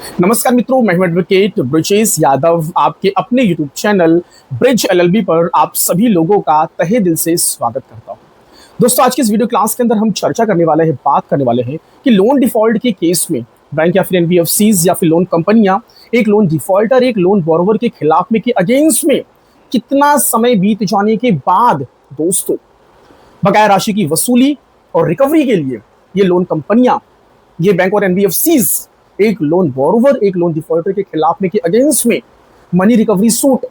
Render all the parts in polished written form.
नमस्कार मित्रों, मैं हूं एडवोकेट ब्रिजेश यादव। आपके अपने यूट्यूब चैनल ब्रिज एलएलबी पर आप सभी लोगों का तहे दिल से स्वागत करता हूं। दोस्तों, आज की इस वीडियो क्लास के अंदर हम चर्चा करने वाले हैं, बात करने वाले हैं कि लोन डिफॉल्ट के केस में बैंक या फिर एनबीएफसीज या फिर लोन कंपनियां एक लोन डिफॉल्टर, एक लोन बोरोवर के खिलाफ में, के अगेंस्ट में कितना समय बीत जाने के बाद दोस्तों बकाया राशि की वसूली और रिकवरी के लिए ये लोन कंपनियां, ये बैंक और एनबीएफसीज एक लोन बोरोवर, एक लोन डिफॉल्टर के खिलाफ में, के अगेंस्ट में मनी रिकवरी सूट,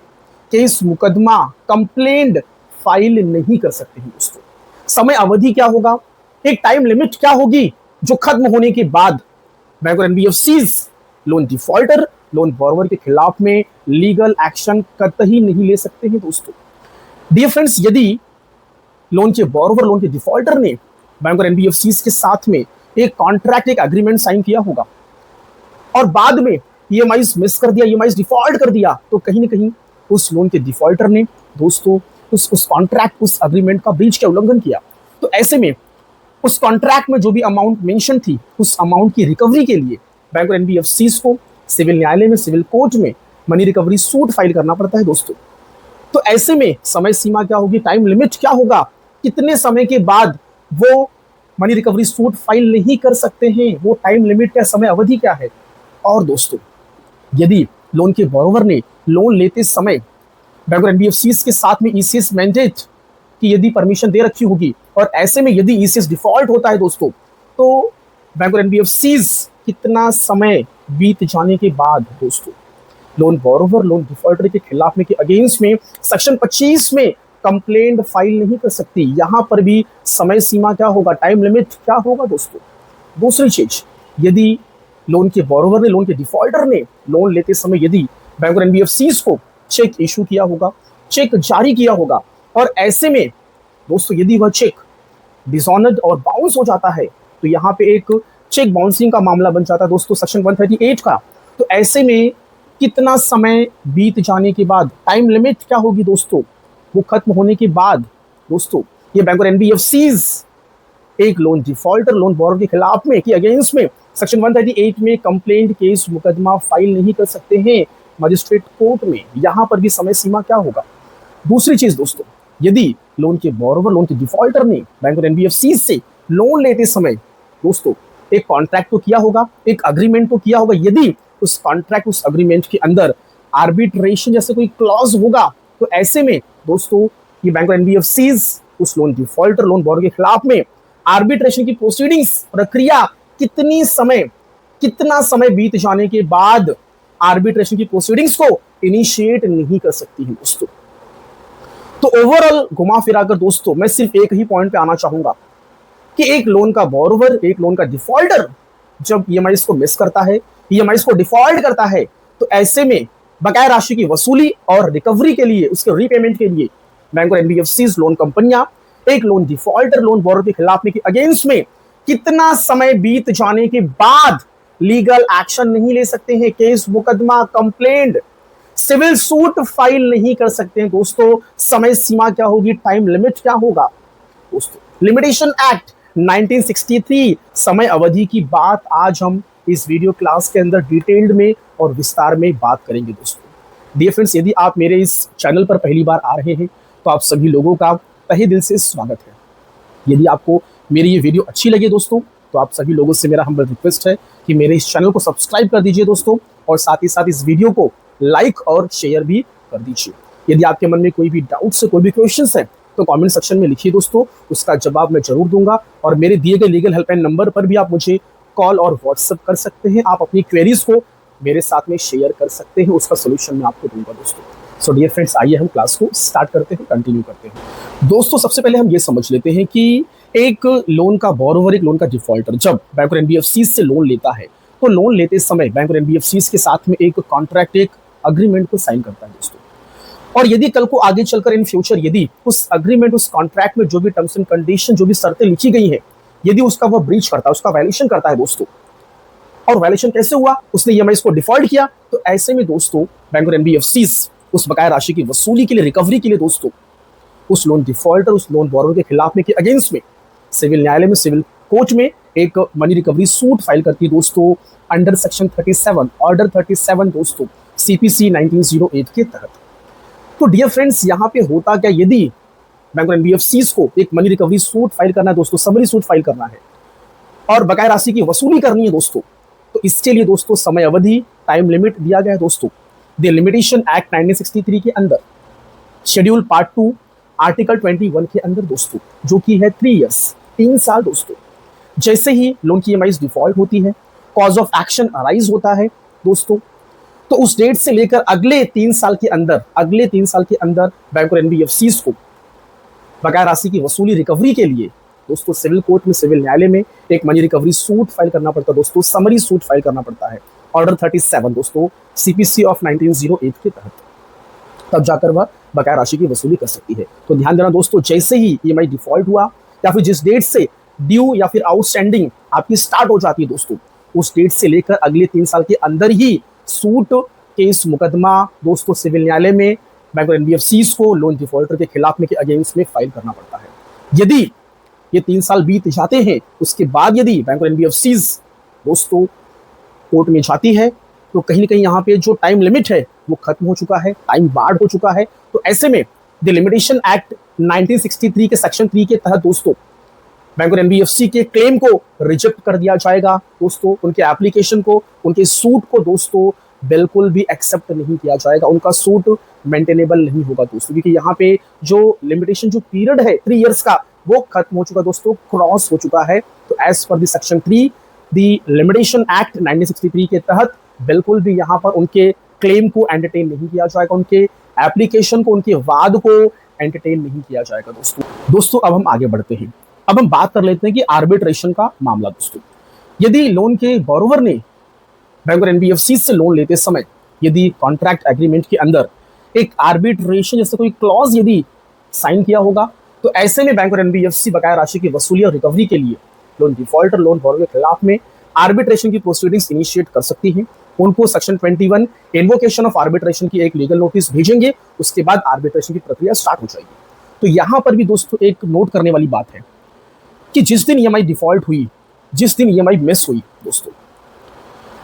केस, मुकदमा, कंप्लेंट फाइल नहीं कर सकते हैं दोस्तों। समय अवधि क्या होगा, एक टाइम लिमिट क्या होगी जो खत्म होने के बाद बैंक और NBFCs loan defaulter, loan borrower के खिलाफ में लीगल एक्शन कतई नहीं ले सकते हैं दोस्तों। डियर फ्रेंड्स, यदि लोन के बोरोवर, लोन के डिफॉल्टर ने बैंक और एनबीएफसीज के साथ में एक कॉन्ट्रैक्ट, एक एग्रीमेंट साइन किया होगा और बाद में ईएमआईज मिस कर दिया, ईएमआईज डिफॉल्ट कर दिया, तो कहीं ना कहीं उस लोन के डिफॉल्टर ने दोस्तों उस कॉन्ट्रैक्ट, उस एग्रीमेंट का ब्रीच का उल्लंघन किया। तो ऐसे में उस कॉन्ट्रैक्ट में जो भी अमाउंट मेंशन थी, उस अमाउंट की रिकवरी के लिए बैंक और एनबीएफसीज को सिविल न्यायालय में, सिविल कोर्ट में मनी रिकवरी सूट फाइल करना पड़ता है दोस्तों। तो ऐसे में समय सीमा क्या होगी, टाइम लिमिट क्या होगा, कितने समय के बाद वो मनी रिकवरी सूट फाइल नहीं कर सकते हैं, वो टाइम लिमिट क्या, समय अवधि क्या है। और दोस्तों, यदि लोन के बोरोवर ने लोन लेते समय बैंक और एनबीएफसीज के साथ में ईसीएस मैंडेट की यदि परमिशन दे रखी होगी और ऐसे में यदि ईसीएस डिफॉल्ट होता है दोस्तों, तो बैंक और एनबीएफसीज कितना समय बीत जाने के बाद दोस्तों लोन बोरोवर, लोन डिफॉल्टर के खिलाफ में, के अगेंस्ट में सेक्शन 25 में कंप्लेंट फाइल नहीं कर सकती। यहां पर भी समय सीमा क्या होगा, टाइम लिमिट क्या होगा दोस्तों। दूसरी चीज, यदि लोन के बोरोवर ने, लोन के डिफॉल्टर ने लोन लेते समय यदि बैंक और एनबीएफसीज को चेक इशू किया होगा, चेक जारी किया होगा और ऐसे में दोस्तों यदि वह चेक डिसऑनर्ड और बाउंस हो जाता है, तो यहाँ पे एक चेक बाउंसिंग का मामला बन जाता है दोस्तों, सेक्शन 138 का। तो ऐसे में कितना समय बीत जाने के बाद, टाइम लिमिट क्या होगी दोस्तों, वो खत्म होने के बाद दोस्तों ये बैंक और एनबीएफसीज एक लोन डिफॉल्टर, लोन बोरोवर के खिलाफ में, के अगेंस्ट में सेक्शन 138 में कंप्लेंट, केस, मुकदमा फाइल नहीं कर सकते हैं मजिस्ट्रेट कोर्ट में। यहां पर भी समय सीमा क्या होगा। दूसरी चीज दोस्तों, यदि लोन के बोरोवर, लोन के डिफॉल्टर ने बैंक और एनबीएफसी से लोन लेते समय दोस्तों एक कॉन्ट्रैक्ट तो किया होगा, एक अग्रीमेंट तो किया होगा, यदि उस कॉन्ट्रैक्ट, उस अग्रीमेंट के अंदर आर्बिट्रेशन जैसे कोई क्लॉज होगा, तो ऐसे में दोस्तों ये बैंक और एनबीएफसीज उस लोन डिफॉल्टर, लोन बोरोवर के खिलाफ में आर्बिट्रेशन की प्रोसीडिंग्स, प्रक्रिया कितना समय बीत जाने के बाद आर्बिट्रेशन की प्रोसीडिंग्स को इनिशिएट नहीं कर सकती है दोस्तों। तो ओवरऑल घुमा फिराकर दोस्तों मैं सिर्फ एक ही पॉइंट पे आना चाहूंगा कि एक लोन का बोरोवर, एक लोन का डिफॉल्टर जब ईएमआईज को मिस करता है, ईएमआईज को डिफॉल्ट करता है, तो ऐसे में बकाया राशि की वसूली और रिकवरी के लिए, उसके रीपेमेंट के लिए बैंक और एनबीएफसीज, लोन कंपनियां एक लोन डिफॉल्टर, लोन बोरोवर के खिलाफ में, के अगेंस्ट में कितना समय बीत जाने के बाद लीगल एक्शन नहीं ले सकते हैं, केस, मुकदमा, कंप्लेंट, सिविल सूट फाइल नहीं कर सकते हैं दोस्तों। समय सीमा क्या होगी, टाइम लिमिट क्या होगा दोस्तों। लिमिटेशन एक्ट 1963 समय अवधि की बात आज हम इस वीडियो क्लास के अंदर डिटेल्ड में और विस्तार में बात करेंगे दोस्तों। डियर फ्रेंड्स, यदि आप मेरे इस चैनल पर पहली बार आ रहे हैं तो आप सभी लोगों का तहे दिल से स्वागत है। यदि आपको मेरी ये वीडियो अच्छी लगे दोस्तों, तो आप सभी लोगों से मेरा हम्बल रिक्वेस्ट है कि मेरे इस चैनल को सब्सक्राइब कर दीजिए दोस्तों, और साथ ही साथ इस वीडियो को लाइक और शेयर भी कर दीजिए। यदि आपके मन में कोई भी डाउट्स है, कोई भी क्वेश्चंस है, तो कमेंट सेक्शन में लिखिए दोस्तों, उसका जवाब मैं जरूर दूंगा। और मेरे दिए गए लीगल हेल्पलाइन नंबर पर भी आप मुझे कॉल और व्हाट्सएप कर सकते हैं। आप अपनी क्वेरीज को मेरे साथ में शेयर कर सकते हैं, उसका सोल्यूशन मैं आपको दूंगा दोस्तों। सो डियर फ्रेंड्स, आइए हम क्लास को स्टार्ट करते हैं, कंटिन्यू करते हैं दोस्तों। सबसे पहले हम ये समझ लेते हैं कि एक लोन का बोरोवर, एक लोन का डिफॉल्टर जब बैंक और एनबीएफसीज से लोन लेता है, तो लोन लेते समय बैंक और एनबीएफसीज के साथ में एक कॉन्ट्रैक्ट, एक अग्रीमेंट को साइन करता है दोस्तों। और यदि कल को आगे चलकर इन फ्यूचर यदि उस अग्रीमेंट, उस कॉन्ट्रैक्ट में जो भी टर्म्स एंड कंडीशन, जो भी शर्तें लिखी गई है, यदि उसका वह ब्रीच करता है, उसका वायलेशन करता है दोस्तों, और वायलेशन कैसे हुआ, उसने ईएमआईज को डिफॉल्ट किया, तो ऐसे में दोस्तों बैंक और एनबीएफसीज उस बकाया राशि की वसूली के लिए, रिकवरी के लिए दोस्तों उस लोन डिफॉल्टर, उस लोन बोरोवर के खिलाफ में, के अगेंस्ट में सिविल न्यायालय में, सिविल कोर्ट में एक मनी रिकवरी सूट फाइल करती है दोस्तों अंडर सेक्शन 37 ऑर्डर 37 दोस्तों CPC 1908 के तहत। तो डियर फ्रेंड्स, यहाँ पे होता क्या, यदि बैंक और NBFCs को एक मनी रिकवरी सूट फाइल करना है दोस्तों, समरी सूट फाइल करना है और बकाया राशि की वसूली करनी है दोस्तों, तो इसके लिए दोस्तों समय अवधि, टाइम लिमिट दिया गया है दोस्तों द लिमिटेशन एक्ट 1963 के अंदर, शेड्यूल पार्ट 2 आर्टिकल 21 के अंदर दोस्तों, जो कि है 3 इयर्स, 3 साल दोस्तों। जैसे ही लोन की EMI डिफॉल्ट होती है, कॉज ऑफ एक्शन अराइज होता है दोस्तों, तो उस डेट से लेकर अगले 3 साल के अंदर बैंक और NBFCs को बकाया राशि की वसूली रिकवरी के लिए दोस्तों सिविल कोर्ट में, सिविल न्यायालय में एक मनी रिकवरी सूट फाइल करना पड़ता है दोस्तों, समरी सूट फाइल करना पड़ता है ऑर्डर 37 दोस्तों CPC ऑफ 1908 के तहत, तब जाकर वह बकाया राशि की वसूली कर सकती है। तो ध्यान देना दोस्तों, जैसे ही EMI डिफॉल्ट हुआ या फिर जिस डेट से ड्यू या फिर आउटस्टैंडिंग आपकी स्टार्ट हो जाती है दोस्तों, उस डेट से लेकर अगले 3 साल के अंदर ही सूट, केस, मुकदमा दोस्तों सिविल न्यायालय में बैंक और NBFCs को लोन डिफॉल्टर के खिलाफ में के अगेंस्ट में फाइल करना पड़ता है। यदि ये 3 साल बीत जाते हैं, उसके बाद यदि बैंक और NBFCs दोस्तों कोर्ट में जाती है, तो कहीं ना कहीं यहाँ पे जो टाइम लिमिट है वो खत्म हो चुका है, टाइम बार्ड हो चुका है। तो ऐसे में द लिमिटेशन एक्ट 1963 के सेक्शन 3 के तहत दोस्तों बैंक और NBFC के क्लेम को रिजेक्ट कर दिया जाएगा दोस्तों, उनके एप्लीकेशन को, उनके सूट को दोस्तों बिल्कुल भी एक्सेप्ट नहीं किया जाएगा, उनका सूट मेंटेनेबल नहीं होगा दोस्तों, क्योंकि यहाँ पे जो लिमिटेशन जो पीरियड है 3 इयर्स का वो खत्म हो चुका दोस्तों, क्रॉस हो चुका है। तो as per the section 3 the limitation act 1963 के तहत बिल्कुल भी यहाँ पर उनके क्लेम को एंटरटेन नहीं किया जाएगा, उनके एप्लीकेशन को, उनके वाद को एंटरटेन नहीं किया जाएगा दोस्तों। अब हम आगे बढ़ते हैं, अब हम बात कर लेते हैं कि आर्बिट्रेशन का मामला दोस्तों। यदि लोन के बोरोवर ने बैंक और NBFC से लोन लेते समय यदि कॉन्ट्रैक्ट एग्रीमेंट के अंदर एक आर्बिट्रेशन जैसे कोई क्लॉज यदि साइन किया होगा, तो ऐसे में बैंक और NBFC बकाया राशि की वसूली और रिकवरी के लिए लोन डिफॉल्टर, लोन बोरोवर के खिलाफ में आर्बिट्रेशन की प्रोसीडिंग्स इनिशिएट कर सकती हैं। उनको सेक्शन 21 इन्वोकेशन ऑफ आर्बिट्रेशन की एक लीगल नोटिस भेजेंगे, उसके बाद आर्बिट्रेशन की प्रक्रिया स्टार्ट हो जाएगी। तो यहाँ पर भी दोस्तों एक नोट करने वाली बात है कि जिस दिन EMI डिफॉल्ट हुई, जिस दिन EMI मिस हुई दोस्तों,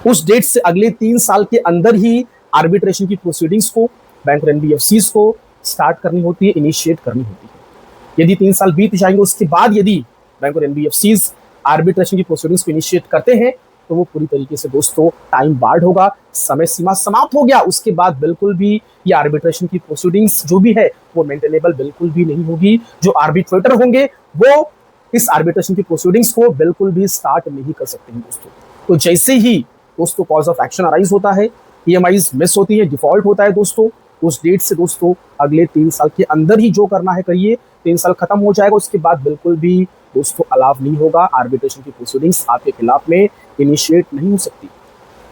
उस डेट से अगले 3 साल के अंदर ही आर्बिट्रेशन की प्रोसीडिंग्स को बैंक और NBFCs को स्टार्ट करनी होती है, इनिशिएट करनी होती है। यदि 3 साल बीत जाएंगे, उसके बाद यदि बैंक और NBFCs आर्बिट्रेशन की प्रोसीडिंग्स को इनिशिएट करते हैं, तो वो पूरी तरीके से दोस्तों टाइम बार्ड होगा, समय सीमा समाप्त हो गया, उसके बाद बिल्कुल भी ये आर्बिट्रेशन की प्रोसीडिंग्स जो भी है वो मेंटेनेबल बिल्कुल भी नहीं होगी। जो आर्बिट्रेटर होंगे वो इस आर्बिट्रेशन की प्रोसीडिंग्स को बिल्कुल भी स्टार्ट नहीं कर सकते हैं दोस्तों। तो जैसे ही दोस्तों कॉज ऑफ एक्शन अराइज होता है, EMIs मिस होती है, डिफॉल्ट होता है दोस्तों, उस डेट से दोस्तों अगले 3 साल के अंदर ही जो करना है करिए, 3 साल खत्म हो जाएगा, उसके बाद बिल्कुल भी दोस्तों अलाव नहीं होगा, आर्बिट्रेशन की प्रोसीडिंग्स आपके खिलाफ में इनिशिएट नहीं हो सकती।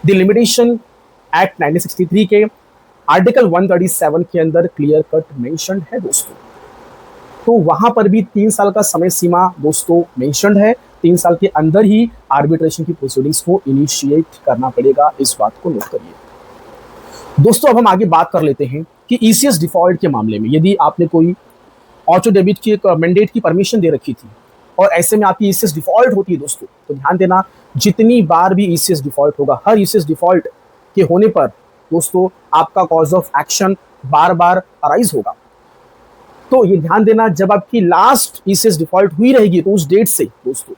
द लिमिटेशन एक्ट 1963 के आर्टिकल 137 के अंदर क्लियर कट मेंशन्ड है दोस्तों। तो वहां पर भी 3 साल का समय सीमा दोस्तों मेंशन्ड है, 3 साल के अंदर ही आर्बिट्रेशन की प्रोसीडिंग्स को इनिशिएट करना पड़ेगा, इस बात को नोट करिए दोस्तों। अब हम आगे बात कर लेते हैं कि ECS डिफॉल्ट के मामले में यदि आपने कोई ऑटो डेबिट की एक मैंडेट की परमिशन दे रखी थी और ऐसे में आपकी ECS डिफॉल्ट होती है दोस्तों, तो ध्यान देना जितनी बार भी ECS डिफॉल्ट होगा, हर ECS डिफॉल्ट के होने पर दोस्तों आपका cause of action bar bar arise होगा। तो ये ध्यान देना, जब आपकी लास्ट ECS डिफॉल्ट हुई रहेगी तो उस डेट से दोस्तों,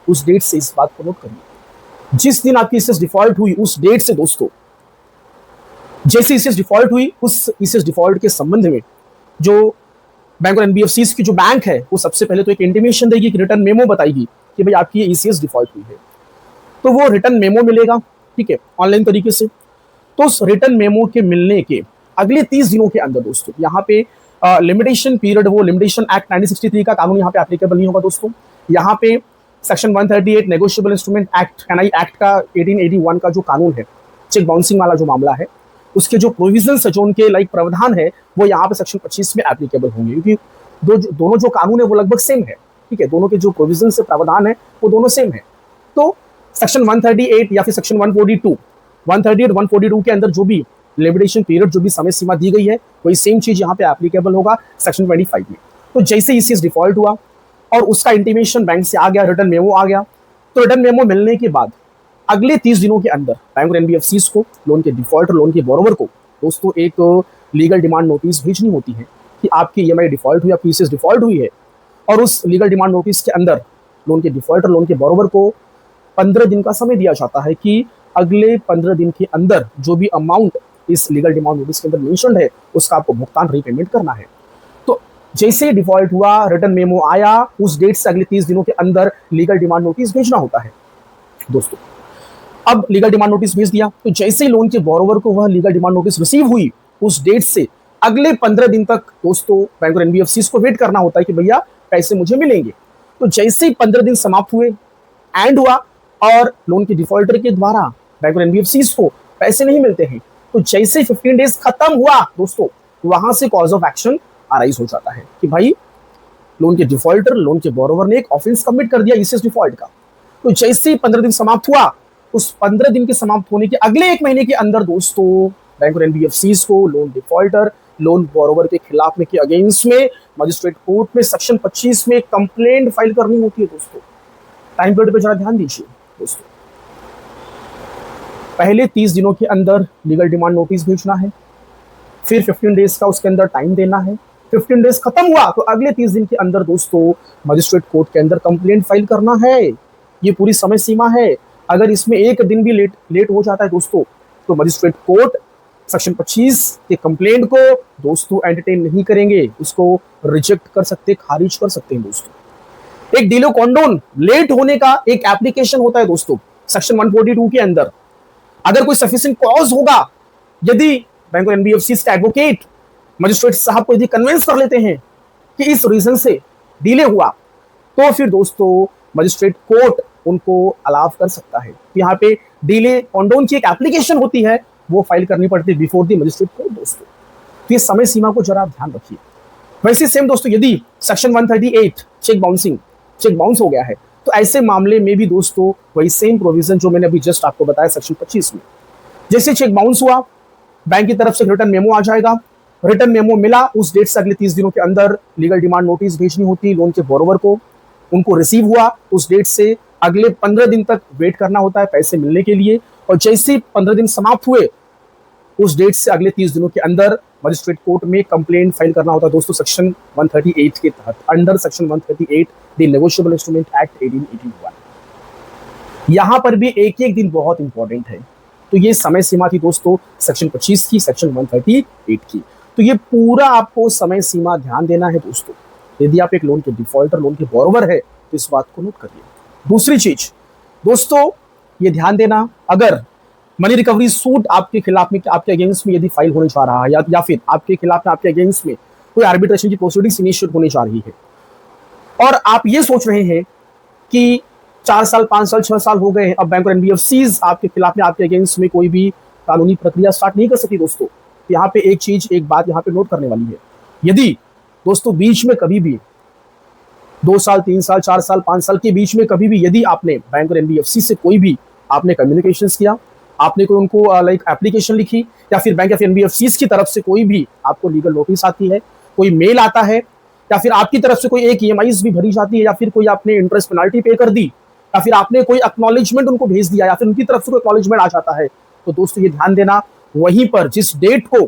उस डेट से इस बात को नोट करिए, जिस दिन आपकी ECS डिफॉल्ट हुई उस डेट से दोस्तों, जैसे ECS डिफॉल्ट हुई उस ECS डिफॉल्ट के संबंध में जो बैंक और NBFCs की जो बैंक है वो सबसे पहले तो एक इंटीमेशन देगी, एक रिटर्न मेमो बताएगी कि भाई आपकी ये ECS डिफॉल्ट हुई है, तो वो रिटर्न मेमो मिलेगा, ठीक है, ऑनलाइन तरीके से। तो उस रिटर्न मेमो के मिलने के अगले 30 दिनों के अंदर दोस्तों यहाँ पे लिमिटेशन पीरियड, वो लिमिटेशन एक्ट 1963 का कानून यहाँ पे एप्लीकेबल नहीं होगा दोस्तों। यहाँ पे सेक्शन 138 नेगोशिएबल इंस्ट्रूमेंट एक्ट, कैनाई एक्ट का 1881 का जो कानून है, चेक बाउंसिंग वाला जो मामला है, उसके जो प्रोविजंस है, जो उनके लाइक प्रावधान है, वो यहाँ पे सेक्शन 25 में एप्लीकेबल होंगे, क्योंकि दोनों जो कानून है वो लगभग सेम है, ठीक है, दोनों के जो प्रोविजंस से प्रावधान है वो दोनों सेम है। तो सेक्शन 138 या फिर सेक्शन 142, 138 142 के अंदर जो भी लिमिटेशन पीरियड, जो भी समय सीमा दी गई है, वही सेम चीज यहाँ पे एप्लीकेबल होगा सेक्शन 25 में। तो जैसे ECS डिफॉल्ट हुआ और उसका इंटीमेशन बैंक से आ गया, रिटर्न मेमो आ गया, तो रिटर्न मेमो मिलने के बाद अगले 30 दिनों के अंदर बैंक और एनबीएफसीज को लोन के डिफॉल्टर, लोन के बोरोवर को दोस्तों एक लीगल डिमांड नोटिस भेजनी होती है कि आपकी ईएमआई डिफॉल्ट हुई, आपकी ईसीएस डिफॉल्ट हुई है। और उस लीगल डिमांड नोटिस के अंदर लोन के डिफॉल्टर, लोन के बोरोवर को 15 दिन का समय दिया जाता है कि अगले 15 दिन के अंदर जो भी अमाउंट इस लीगल डिमांड नोटिस के अंदर मेंशन्ड है उसका आपको भुगतान, रीपेमेंट करना है। तो जैसे डिफॉल्ट हुआ, रिटर्न मेमो आया, उस डेट से अगले 30 दिनों के अंदर लीगल डिमांड नोटिस भेजना होता है दोस्तों। अब लीगल डिमांड नोटिस भेज दिया, तो जैसे ही लोन के बोरोवर को वह लीगल डिमांड नोटिस रिसीव हुई, उस डेट से अगले 15 दिन तक दोस्तों बैंक और एनबीएफसीज को वेट करना होता है कि भैया पैसे मुझे मिलेंगे। तो जैसे ही 15 दिन समाप्त हुए, एंड हुआ और लोन के डिफॉल्टर के द्वारा बैंक और एनबीएफसीज को पैसे नहीं मिलते हैं, तो जैसे 15 डेज खत्म हुआ दोस्तों, वहां से कॉज ऑफ एक्शन अराइज हो जाता है कि भाई लोन के डिफॉल्टर, लोन के बोरोवर ने एक ऑफेंस कमिट कर दिया ईसीएस डिफॉल्ट का। तो जैसे ही 15 दिन समाप्त हुआ, उस 15 दिन के समाप्त होने के अगले 1 महीने के अंदर दोस्तों बैंक और एनबीएफसीज को लोन डिफॉल्टर, लोन बोरोवर के खिलाफ में, के अगेंस्ट में मजिस्ट्रेट कोर्ट में सेक्शन 25 में कंप्लेंट फाइल करनी होती है दोस्तों। टाइम पीरियड पे जरा ध्यान दीजिए दोस्तों। पहले 30 दिनों के अंदर लीगल डिमांड नोटिस भेजना है, फिर 15 डेज का उसके अंदर टाइम देना है। 15 डेज खत्म हुआ तो अगले 30 दिन के अंदर दोस्तों मजिस्ट्रेट कोर्ट के अंदर कंप्लेंट फाइल करना है। ये पूरी समय सीमा है। अगर इसमें एक दिन भी लेट हो जाता है दोस्तों, तो मजिस्ट्रेट कोर्ट सेक्शन 25 के कंप्लेंट को दोस्तों एंटरटेन नहीं करेंगे, उसको रिजेक्ट कर सकते, खारिज कर सकते हैं दोस्तों। एक डीलो कॉन्डोन लेट होने का एक एप्लीकेशन होता है दोस्तों सेक्शन 142 के अंदर। अगर कोई सफिशिएंट कॉज होगा, यदि बैंक और एनबीएफसी का एडवोकेट मजिस्ट्रेट साहब को यदि कन्विंस कर लेते हैं कि इस रीजन से डिले हुआ, तो फिर दोस्तों मजिस्ट्रेट कोर्ट उनको अलाउ कर सकता है। यहाँ पे डिले कॉन्डोन की एक एप्लीकेशन होती है, वो फाइल करनी पड़ती है बिफोर द मजिस्ट्रेट कोर्ट दोस्तों। तो ये समय सीमा को जरा ध्यान रखिए। वैसे सेम दोस्तों यदि सेक्शन 138 चेक बाउंस हो गया है, तो ऐसे मामले में भी दोस्तों वही सेम प्रोविजन जो मैंने अभी जस्ट आपको बताया सेक्शन 25 में, जैसे चेक बाउंस हुआ, बैंक की तरफ से रिटर्न मेमो आ जाएगा। रिटर्न मेमो मिला, उस डेट से अगले 30 दिनों के अंदर लीगल डिमांड नोटिस भेजनी होती है लोन के बोरोवर को। उनको रिसीव हुआ, उस डेट से अगले 15 दिन तक वेट करना होता है पैसे मिलने के लिए। और जैसे 15 दिन समाप्त हुए, उस डेट से अगले 30 दिनों के अंदर मजिस्ट्रेट कोर्ट में कंप्लेंट फाइल करना होता है दोस्तों सेक्शन 138 के तहत, under section 138 the negotiable instrument act 1881। यहां पर भी एक एक दिन बहुत इंपॉर्टेंट है। तो ये समय सीमा थी दोस्तों सेक्शन 25 की, सेक्शन 138 की। तो ये पूरा आपको समय सीमा ध्यान देना है दोस्तों। यदि आप एक लोन के डिफॉल्टर, लोन के बोरोवर है, तो इस बात को नोट करिए। दूसरी चीज दोस्तों ये ध्यान देना, अगर मनी रिकवरी सूट आपके खिलाफ में, आपके अगेंस्ट में यदि फाइल होने जा रहा है, या फिर आपके खिलाफ में, आपके अगेंस्ट में कोई आर्बिट्रेशन की प्रोसीडिंग्स इनिशिएट होने जा रही है, और आप ये सोच रहे हैं कि 4 साल, 5 साल, 6 साल हो गए हैं, अब बैंक और एनबीएफसीज आपके खिलाफ में, आपके अगेंस्ट में कोई भी कानूनी प्रक्रिया स्टार्ट नहीं कर सकती दोस्तों। तो यहाँ पे एक बात यहाँ पे नोट करने वाली है। यदि दोस्तों बीच में कभी भी 2 साल, 3 साल, 4 साल, 5 साल के बीच में कभी भी यदि आपने बैंक और एनबीएफसी से कोई भी आपने कम्युनिकेशन किया, आपने कोई उनको लाइक एप्लीकेशन लिखी, या फिर बैंक ऑफ एनबीएफसी की तरफ से कोई भी आपको लीगल नोटिस आती है, कोई मेल आता है, या फिर आपकी तरफ से कोई एक ईएमआईज भी भरी जाती है, या फिर कोई आपने इंटरेस्ट पेनाल्टी पे कर दी, या फिर आपने कोई एक्नॉलेजमेंट उनको भेज दिया, या फिर उनकी तरफ से कोई एक्नॉलेजमेंट आ जाता है, तो दोस्तों ये ध्यान देना, वहीं पर जिस डेट को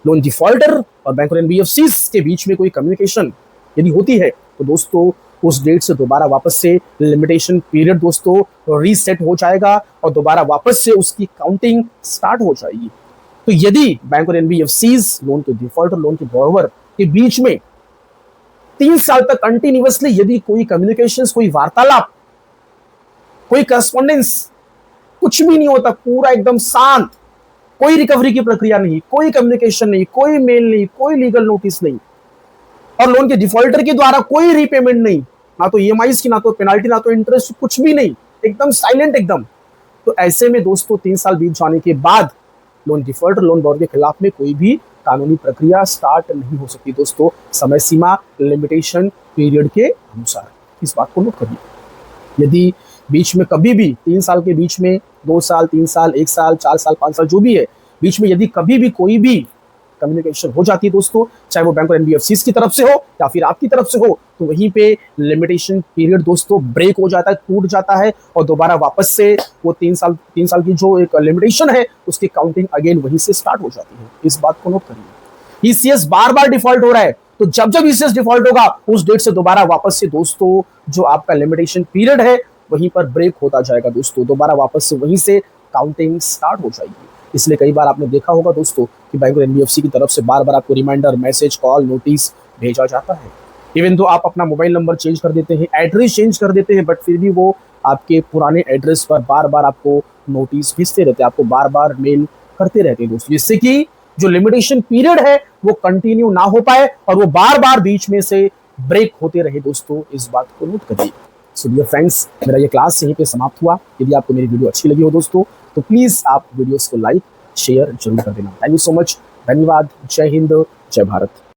लोन डिफॉल्टर और बैंक और एनबीएफसी के बीच में कोई कम्युनिकेशन यदि होती है, तो दोस्तों उस डेट से दोबारा वापस से लिमिटेशन पीरियड दोस्तों रीसेट हो जाएगा और दोबारा वापस से उसकी काउंटिंग स्टार्ट हो जाएगी। तो यदि बैंक और एनबीएफसीज लोन के डिफॉल्टर, लोन के बोरोवर के बीच में 3 साल तक कंटिन्यूअसली यदि कोई कम्युनिकेशंस, कोई वार्तालाप, कोई करस्पॉन्डेंस, कुछ भी नहीं होता, पूरा एकदम शांत, कोई रिकवरी की प्रक्रिया नहीं, कोई कम्युनिकेशन नहीं, कोई मेल नहीं, कोई लीगल नोटिस नहीं, और लोन के डिफॉल्टर के द्वारा कोई रीपेमेंट नहीं, ना तो ईएमआईज की, ना तो पेनाल्टी, ना तो इंटरेस्ट, कुछ भी नहीं, एकदम साइलेंट एकदम। तो ऐसे में दोस्तों 3 साल बीत जाने के बाद लोन डिफॉल्टर, लोन बोरोवर के खिलाफ में कोई भी कानूनी प्रक्रिया स्टार्ट नहीं हो सकती दोस्तों, समय सीमा लिमिटेशन पीरियड के अनुसार। इस बात को नोट करिए। यदि बीच में कभी भी 3 साल के बीच में 2 साल, 3 साल, 1 साल, 4 साल, 5 साल जो भी है, बीच में यदि कभी भी कोई भी कम्युनिकेशन हो जाती है दोस्तों, चाहे वो बैंक और एनबीएफसी की तरफ से हो या फिर आपकी तरफ से हो, तो वहीं पे लिमिटेशन पीरियड दोस्तों ब्रेक हो जाता है, टूट जाता है और दोबारा वापस से वो 3 साल की जो एक लिमिटेशन है उसकी काउंटिंग अगेन वहीं से स्टार्ट हो जाती है। इस बात को नोट करिए। ईसीएस बार बार डिफॉल्ट हो रहा है, तो जब जब ईसीएस डिफॉल्ट होगा उस डेट से दोबारा वापस से दोस्तों जो आपका लिमिटेशन पीरियड है वहीं पर ब्रेक होता जाएगा दोस्तों, दोबारा वापस से वहीं से काउंटिंग स्टार्ट हो जाएगी। इसलिए कई बार आपने देखा होगा दोस्तों कि बैंक और एनबीएफसी की तरफ से बार बार आपको रिमाइंडर, मैसेज, कॉल, नोटिस भेजा जाता है। इवन तो आप अपना मोबाइल नंबर चेंज कर देते हैं, एड्रेस चेंज कर देते हैं, बट फिर भी वो आपके पुराने एड्रेस पर बार बार आपको नोटिस भेजते रहते हैं, आपको बार बार मेल करते रहते हैं दोस्तों, जिससे कि जो लिमिटेशन पीरियड है वो कंटिन्यू ना हो पाए और वो बार बार बीच में से ब्रेक होते रहे दोस्तों। इस बात को नोट करिए। सो डियर फ्रेंड्स, मेरा ये क्लास यहीं पे समाप्त हुआ। यदि आपको मेरी वीडियो अच्छी लगी हो दोस्तों तो प्लीज़ आप वीडियोस को लाइक शेयर जरूर कर देना। Thank you so much. धन्यवाद। जय हिंद, जय भारत।